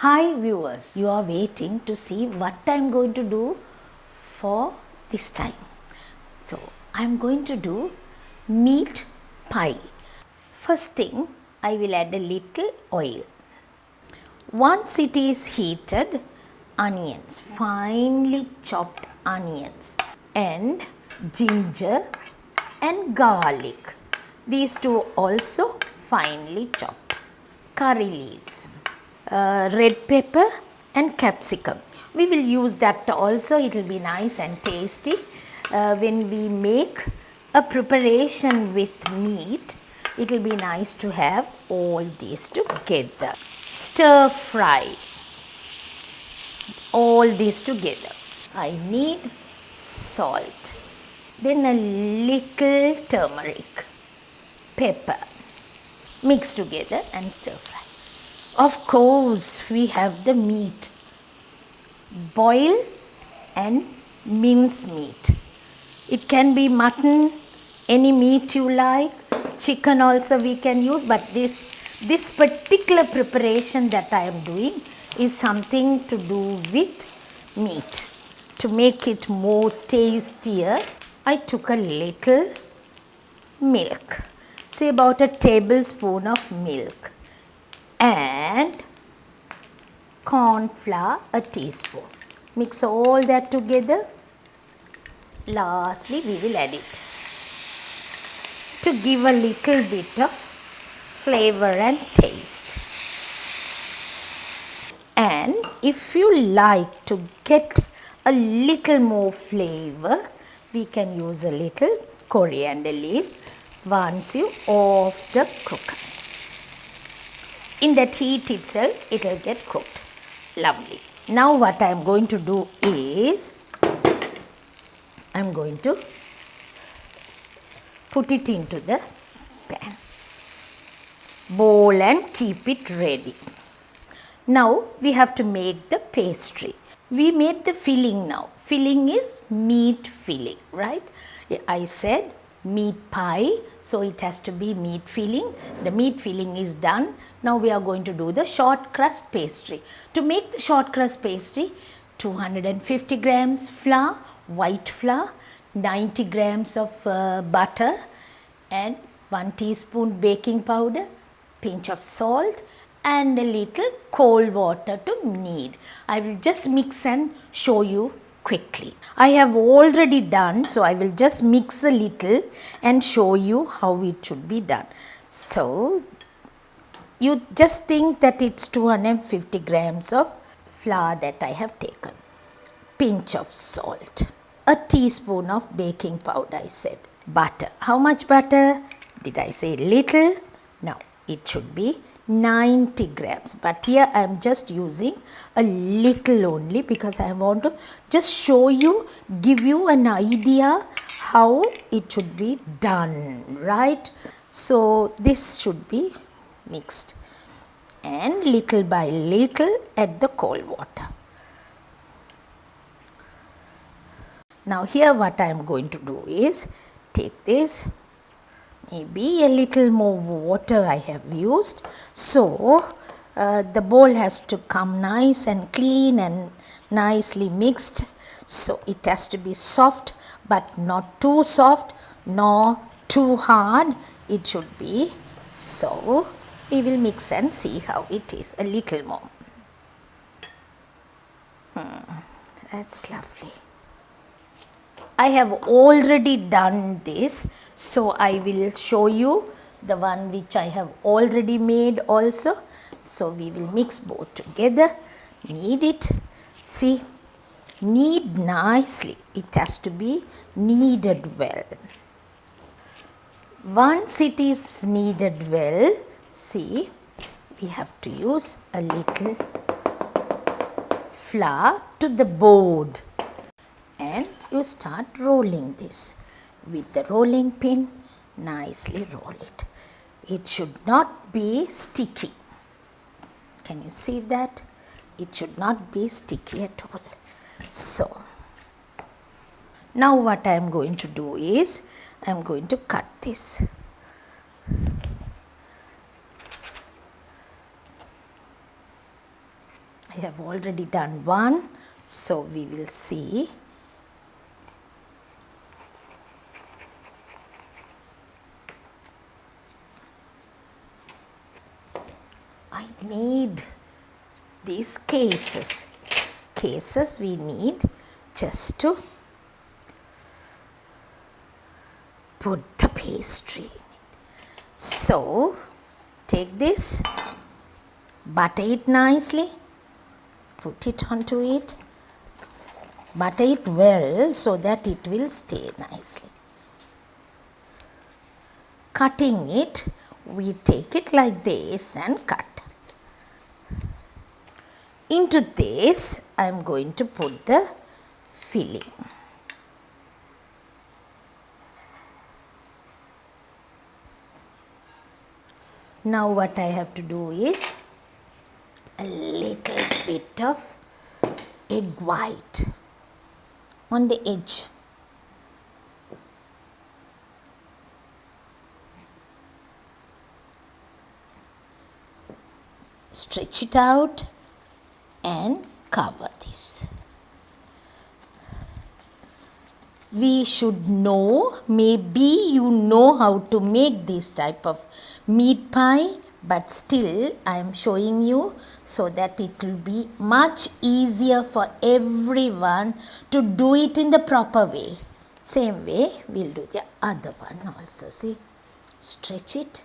Hi viewers, you are waiting to see what I am going to do for this time. So I am going to do meat pie. First thing, I will add a little oil. Once it is heated, onions, finely chopped onions, and ginger and garlic. These two also finely chopped. Curry leaves, red pepper and capsicum. We will use that also. It will be nice and tasty. When we make a preparation with meat, it will be nice to have all these together. Stir fry all these together. I need salt, then a little turmeric, pepper. Mix together and stir fry. Of course, we have the meat. Boil and mince meat. It can be mutton, any meat you like. Chicken also we can use, but this particular preparation that I am doing is something to do with meat. To make it more tastier, I took a little milk, say about a tablespoon of milk, and corn flour a teaspoon. Mix all that together. Lastly, we will add it to give a little bit of flavor and taste. And if you like to get a little more flavor, we can use a little coriander leaves once you off the cooker. In that heat itself, it will get cooked. Lovely. Now what I am going to do is, I am going to put it into the pan, bowl, and keep it ready. Now we have to make the pastry. We made the filling now. Filling is meat filling, right? I said meat pie, so it has to be meat filling. The meat filling is done. Now we are going to do the short crust pastry. To make the short crust pastry, 250 grams flour, white flour, 90 grams of butter, and 1 teaspoon baking powder, pinch of salt, and a little cold water to knead. I will just mix and show you quickly. I have already done, so I will just mix a little and show you how it should be done. So you just think that it's 250 grams of flour that I have taken, pinch of salt, a teaspoon of baking powder, I said, butter. How much butter? Did I say little? No, it should be 90 grams, but here I am just using a little only because I want to just show you, give you an idea how it should be done, right? So this should be mixed, and little by little add the cold water. Now here what I am going to do is take this, maybe a little more water I have used, so the bowl has to come nice and clean and nicely mixed. So it has to be soft, but not too soft nor too hard. It should be. So we will mix and see how it is. A little more. That's lovely. I have already done this, so I will show you the one which I have already made also. So we will mix both together, knead it. See, knead nicely. It has to be kneaded well. Once it is kneaded well, see, we have to use a little flour to the board, and you start rolling this with the rolling pin. Nicely roll it. It should not be sticky. Can you see that? It should not be sticky at all. So now what I am going to do is, I am going to cut this. I have already done one, so we will see. I need these cases. Cases we need just to put the pastry. So take this, butter it nicely, put it onto it, butter it well so that it will stay nicely. Cutting it, we take it like this and cut. Into this, I am going to put the filling. Now what I have to do is a little bit of egg white on the edge. Stretch it out and cover this. We should know, maybe you know how to make this type of meat pie, but still I am showing you so that it will be much easier for everyone to do it in the proper way. Same way we'll do the other one also. See, stretch it,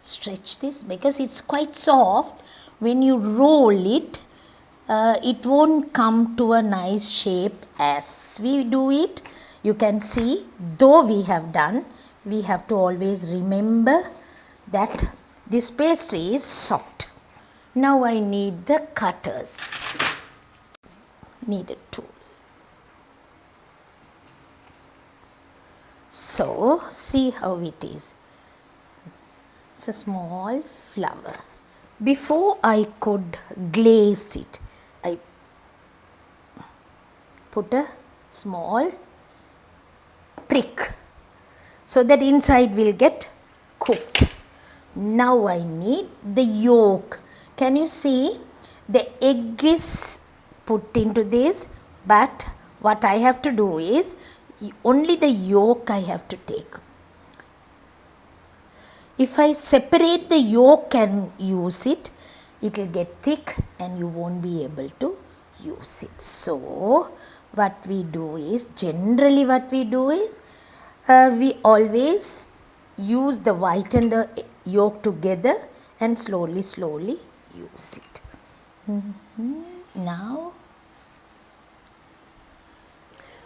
stretch this because it's quite soft. When you roll it, it won't come to a nice shape as we do it. You can see, though we have done, we have to always remember that this pastry is soft. Now I need the cutters. Need a tool. So see how it is. It's a small flower. Before I could glaze it, I put a small prick so that inside will get cooked. Now I need the yolk. Can you see the egg is put into this, but what I have to do is only the yolk I have to take. If I separate the yolk and use it, it will get thick and you won't be able to use it. So what we do is, generally what we do is, we always use the white and the yolk together and slowly use it. Now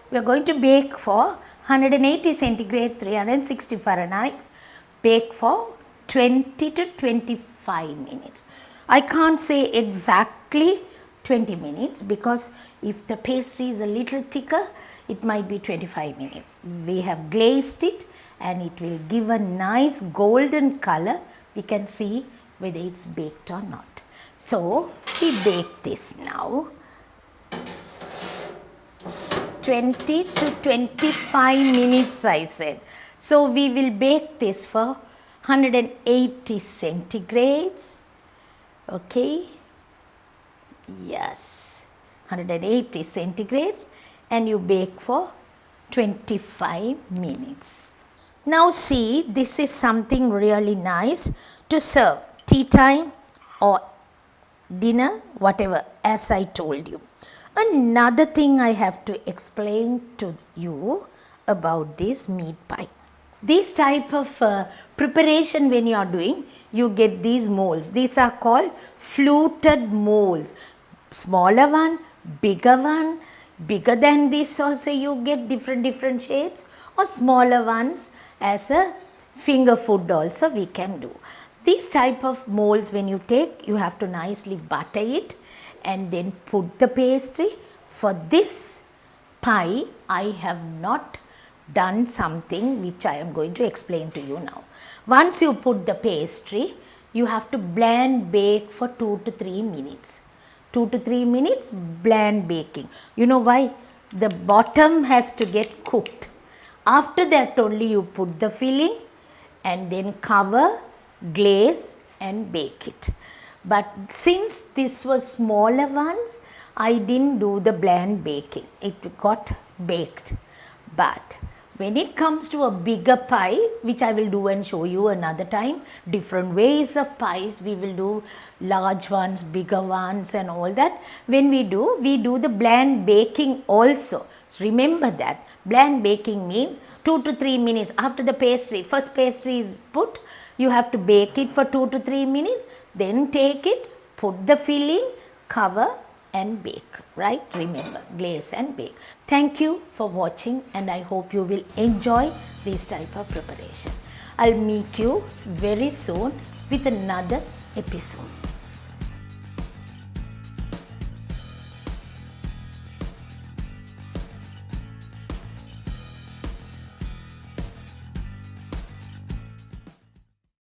we are going to bake for 180 centigrade, 360 Fahrenheit. Bake for 20 to 25 minutes. I can't say exactly 20 minutes because if the pastry is a little thicker, it might be 25 minutes. We have glazed it and it will give a nice golden color. We can see whether it's baked or not. So we bake this now. 20 to 25 minutes I said. So we will bake this for 180 centigrades. Okay. Yes. 180 centigrades and you bake for 25 minutes. Now see, this is something really nice to serve tea time or dinner, whatever, as I told you. Another thing I have to explain to you about this meat pie. This type of preparation when you are doing, you get these molds. These are called fluted molds. Smaller one, bigger than this also you get different shapes, or smaller ones as a finger food also we can do. These type of molds when you take, you have to nicely butter it and then put the pastry. For this pie, I have not done something which I am going to explain to you now. Once you put the pastry, you have to bland bake for 2 to 3 minutes. 2 to 3 minutes bland baking. You know why? The bottom has to get cooked. After that only you put the filling and then cover, glaze and bake it. But since this was smaller ones, I didn't do the bland baking. It got baked. But when it comes to a bigger pie, which I will do and show you another time, different ways of pies, we will do large ones, bigger ones and all that. When we do the bland baking also. So remember that bland baking means 2 to 3 minutes after the pastry, first pastry is put, you have to bake it for 2 to 3 minutes, then take it, put the filling, cover and bake, right? Remember, glaze and bake. Thank you for watching, and I hope you will enjoy this type of preparation. I'll meet you very soon with another episode.